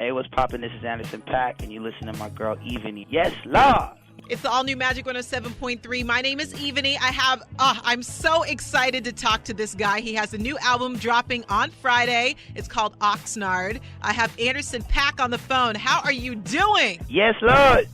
Hey, what's poppin'? This is Anderson Paak, and you listen to my girl Ivani. Yes, Lord! It's the all-new Magic 107.3. My name is Ivani. I'm so excited to talk to this guy. He has a new album dropping on Friday. It's called Oxnard. I have Anderson Paak on the phone. How are you doing? Yes, Lord!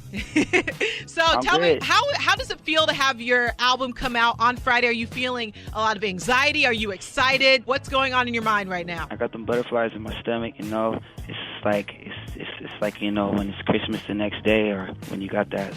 So tell me, how does it feel to have your album come out on Friday? Are you feeling a lot of anxiety? Are you excited? What's going on in your mind right now? I got them butterflies in my stomach, you know. It's like, you know, when it's Christmas the next day, or when you got that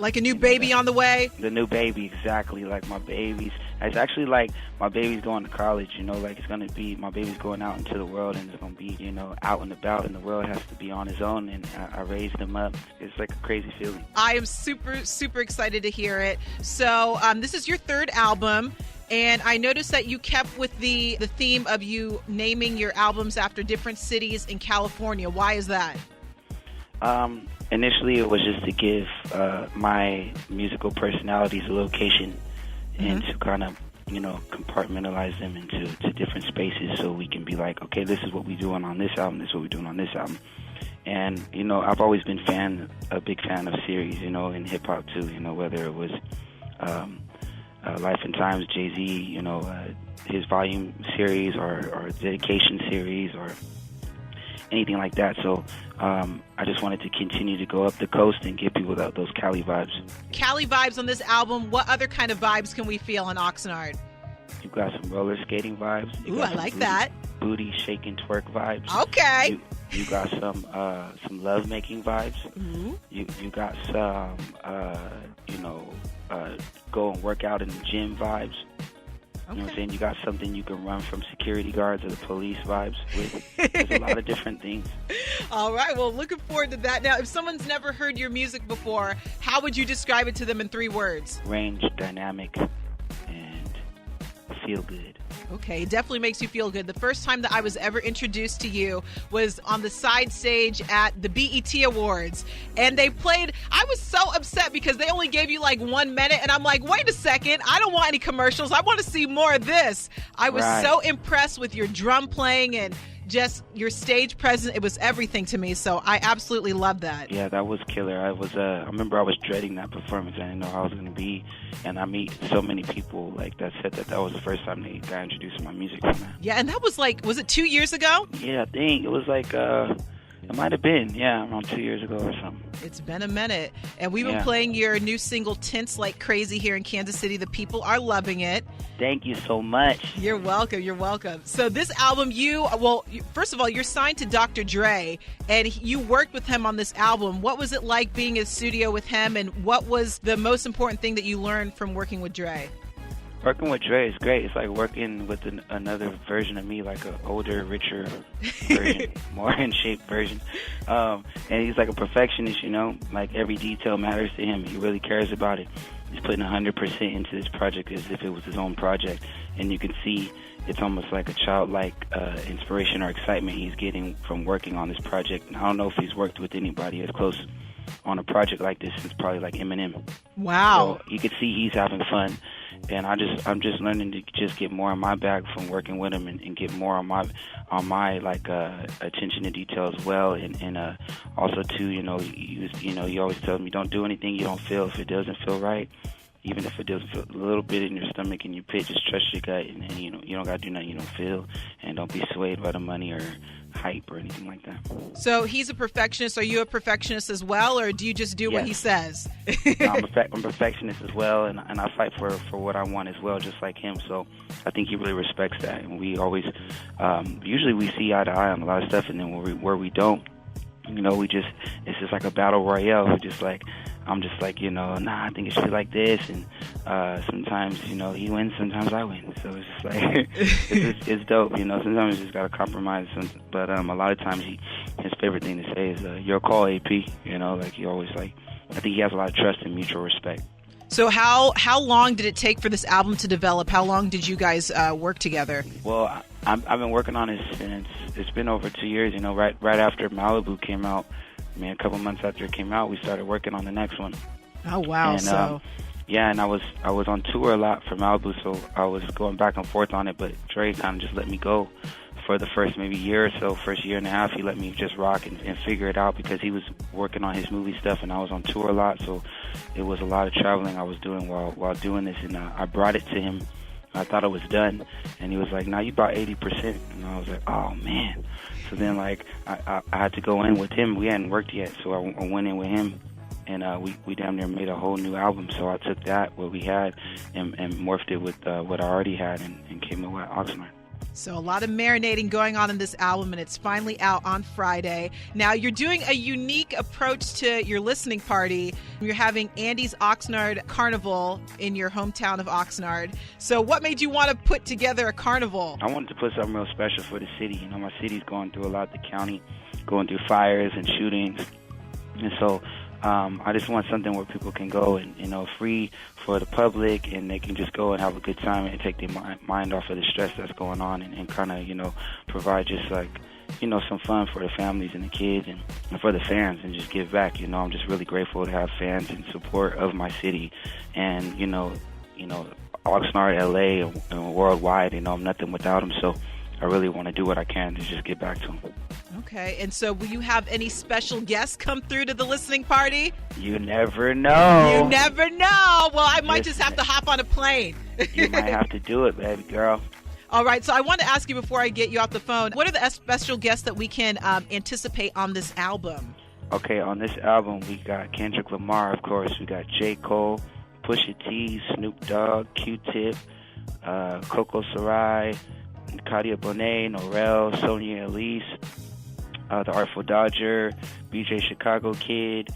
like a new baby on the way? The new baby, exactly. Like my baby's, it's actually like my baby's going to college, you know, like it's going to be, my baby's going out into the world, and it's going to be, you know, out and about, and the world has to be on his own, and I raised him up. It's like a crazy feeling. I am super, super excited to hear it. So this is your third album. And I noticed that you kept with the theme of you naming your albums after different cities in California. Why is that? Initially, it was just to give my musical personalities a location, and to kind of, you know, compartmentalize them into different spaces, so we can be like, okay, this is what we're doing on this album, this is what we're doing on this album. And, you know, I've always been a big fan of series, you know, in hip-hop too, you know, whether it was Life and Times, Jay-Z, you know, his Volume series or Dedication series or anything like that. So I just wanted to continue to go up the coast and give people those Cali vibes. Cali vibes on this album. What other kind of vibes can we feel on Oxnard? You've got some roller skating vibes. Ooh, I like that. Booty shaking twerk vibes. Okay. You got some love making vibes. Mm-hmm. You got some you know, go and work out in the gym vibes. You know what I'm saying? You got something you can run from security guards or the police vibes with. There's a lot of different things. All right. Well, looking forward to that. Now, if someone's never heard your music before, how would you describe it to them in 3 words? Range, dynamic, and feel good. Okay, it definitely makes you feel good. The first time that I was ever introduced to you was on the side stage at the BET Awards. And they played, I was so upset because they only gave you like 1 minute. And I'm like, wait a second, I don't want any commercials. I want to see more of this. I was so impressed with your drum playing and just your stage presence. It was everything to me. So I absolutely love that. Yeah, that was killer. I remember I was dreading that performance. I didn't know how I was going to be. And I meet so many people like that said that was the first time they got introduced to my music from that. Yeah, and that was like, was it 2 years ago? Yeah, I think it was like, it might have been, around 2 years ago or something. It's been a minute. And we've been playing your new single, Tints Like Crazy, here in Kansas City. The people are loving it. Thank you so much. You're welcome. You're welcome. So this album, first of all, you're signed to Dr. Dre, and you worked with him on this album. What was it like being in the studio with him, and what was the most important thing that you learned from working with Dre? Working with Dre is great. It's like working with another version of me, like an older, richer version, more in shape version. And he's like a perfectionist, you know, like every detail matters to him. He really cares about it. He's putting 100% into this project as if it was his own project. And you can see it's almost like a childlike inspiration or excitement he's getting from working on this project. And I don't know if he's worked with anybody as close on a project like this since probably like Eminem. Wow. So you can see he's having fun. And I'm just learning to just get more in my bag from working with him and get more on my like attention to detail as well, and also too, you know, you always tell me don't do anything you don't feel. If it doesn't feel right, even if it doesn't feel a little bit in your stomach and your pit, just trust your gut, and you know you don't gotta do nothing you don't feel, and don't be swayed by the money or hype or anything like that. So he's a perfectionist. Are you a perfectionist as well, or do you just do what he says? No, I'm a perfectionist as well, and I fight for what I want as well, just like him. So I think he really respects that, and we always usually we see eye to eye on a lot of stuff, and then where we don't, you know, it's just like a battle royale. I'm just like, you know, I think it should be like this, and sometimes, you know, he wins, sometimes I win. So it's just like, it's dope, you know. Sometimes you just gotta compromise, but a lot of times his favorite thing to say is, your call, AP, you know, like he always like, I think he has a lot of trust and mutual respect. So how long did it take for this album to develop? How long did you guys work together? Well, I've been working on it since, it's been over 2 years, you know, right after Malibu came out. I mean, a couple months after it came out, we started working on the next one. Oh, wow. And, and I was on tour a lot for Malibu, so I was going back and forth on it, but Dre kind of just let me go for the first maybe year or so, first year and a half, he let me just rock and figure it out because he was working on his movie stuff and I was on tour a lot, so it was a lot of traveling I was doing while doing this, and I brought it to him. I thought it was done, and he was like, "Nah, you brought 80%," and I was like, "Oh man!" So then like I had to go in with him. We hadn't worked yet, so I went in with him, and we damn near made a whole new album. So I took that what we had and morphed it with what I already had and came up with Oxnard. So a lot of marinating going on in this album, and it's finally out on Friday. Now, you're doing a unique approach to your listening party. You're having Andy's Oxnard Carnival in your hometown of Oxnard. So what made you want to put together a carnival? I wanted to put something real special for the city. You know, my city's going through a lot, the county, going through fires and shootings. And so I just want something where people can go and, you know, free for the public, and they can just go and have a good time and take their mind off of the stress that's going on, and kind of, you know, provide just like, you know, some fun for the families and the kids and for the fans, and just give back. You know, I'm just really grateful to have fans and support of my city, and you know, Oxnard, LA, and worldwide. You know, I'm nothing without them, so I really want to do what I can to just get back to them. Okay, and so will you have any special guests come through to the listening party? You never know. You never know. Well, I might just have to hop on a plane. You might have to do it, baby girl. All right, so I want to ask you before I get you off the phone, what are the special guests that we can anticipate on this album? Okay, on this album, we got Kendrick Lamar, of course. We got J.Cole, Pusha T, Snoop Dogg, Q-Tip, Coco Sarai, Kadia Bonet, Norel, Sonia Elise, the Artful Dodger, BJ Chicago Kid,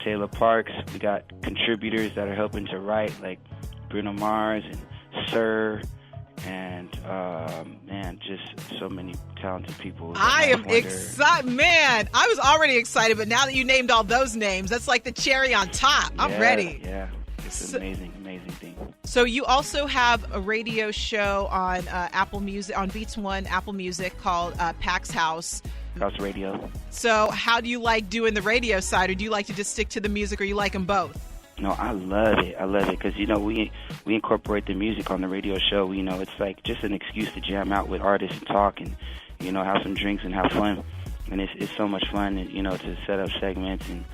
Taylor Parks. We got contributors that are helping to write, like Bruno Mars and Sir, and man, just so many talented people. I am excited, man. I was already excited, but now that you named all those names, that's like the cherry on top. I'm ready. Yeah, it's an amazing thing. So you also have a radio show on Apple Music, on Beats One, Apple Music, called Paak's House. House Radio. So how do you like doing the radio side, or do you like to just stick to the music, or you like them both? No, I love it because, you know, we incorporate the music on the radio show. You know, it's like just an excuse to jam out with artists and talk and, you know, have some drinks and have fun. And it's so much fun, you know, to set up segments, and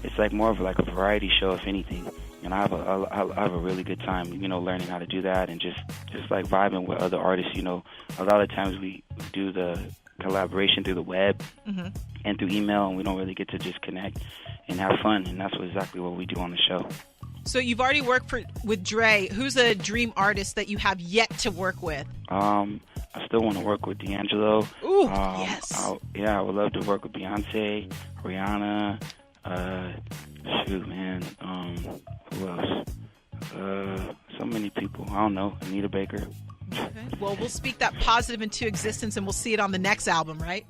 it's like more of like a variety show, if anything. And I have a really good time, you know, learning how to do that, and just like vibing with other artists. You know, a lot of times we do the collaboration through the web and through email, and we don't really get to just connect and have fun, and that's exactly what we do on the show. So you've already worked with Dre. Who's a dream artist that you have yet to work with? I still want to work with D'Angelo. Ooh, yes. I would love to work with Beyonce, Rihanna. Shoot, man. Who else? So many people. I don't know. Anita Baker. Okay. Well, we'll speak that positive into existence, and we'll see it on the next album, right?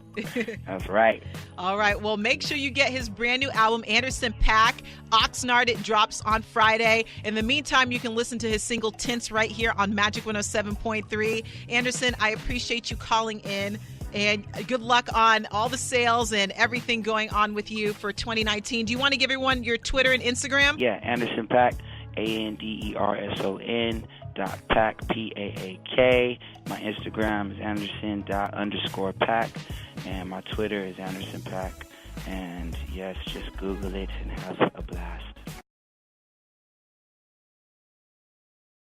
That's right. All right. Well, make sure you get his brand new album, Anderson .Paak, Oxnard. It drops on Friday. In the meantime, you can listen to his single Tints right here on Magic 107.3. Anderson, I appreciate you calling in, and good luck on all the sales and everything going on with you for 2019. Do you want to give everyone your Twitter and Instagram? Yeah, Anderson .Paak, ANDERSON. Paak, Paak. My Instagram is Anderson._Paak, and my Twitter is Anderson .Paak. And yes, just Google it and have a blast.